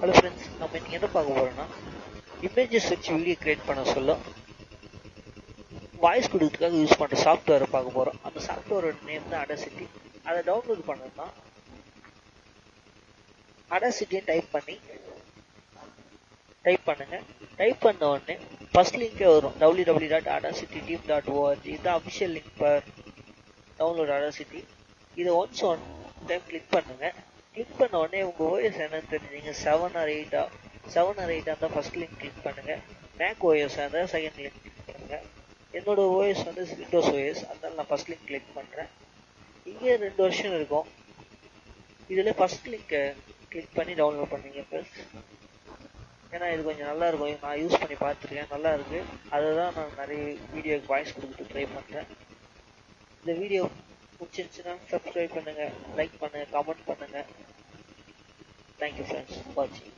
Hello friends, நம்ம இன்னைக்கு என்ன பார்க்க போறோம்னா இமேஜஸ் வச்சு வீடியோ கிரியேட் பண்ண சொல்ல வாய்ஸ் கொடுக்கறதுக்காக யூஸ் பண்ணுற சாஃப்ட்வேரை பார்க்க போகிறோம். அந்த சாஃப்ட்வேரோட நேம் தான் அடாசிட்டி. அதை டவுன்லோட் பண்ணணும்னா அடாசிட்டின்னு டைப் பண்ணுங்க. டைப் பண்ண உடனே ஃபர்ஸ்ட் லிங்கே வரும் www.audacityteam.org. இதுதான் official link for download audacity. இதை ஒன் டைம் கிளிக் பண்ணுங்க. கிளிக் பண்ண உடனே உங்கள் ஓஎஸ் என்னன்னு தெரிஞ்சுங்க. 7 or 8 அந்த ஃபர்ஸ்ட் லிங்க் கிளிக் பண்ணுங்க. மேக் ஓஎஸ் அந்த செகண்ட் லிங்க் கிளிக் பண்ணுங்க. என்னோட ஓஎஸ் வந்து விண்டோஸ் ஓஎஸ், அதனால நான் ஃபர்ஸ்ட் லிங்க் கிளிக் பண்ணுறேன். இங்கே 2 வருஷன் இருக்கும். இதில் ஃபர்ஸ்ட் லிங்க்கை கிளிக் பண்ணி டவுன்லோட் பண்ணுங்க ப்ளஸ். ஏன்னா இது கொஞ்சம் நல்லா இருக்கும், நான் யூஸ் பண்ணி பார்த்துருக்கேன், நல்லா இருக்கு. அதை தான் நான் நிறைய வீடியோக்கு வாய்ஸ் கொடுத்துட்டு ட்ரை பண்ணுறேன். இந்த வீடியோ பிடிச்சிருந்துச்சுன்னா சப்ஸ்கிரைப் பண்ணுங்கள், லைக் பண்ணுங்கள், கமெண்ட் பண்ணுங்கள். தேங்க்யூ ஃப்ரெண்ட்ஸ் வாட்சிங்.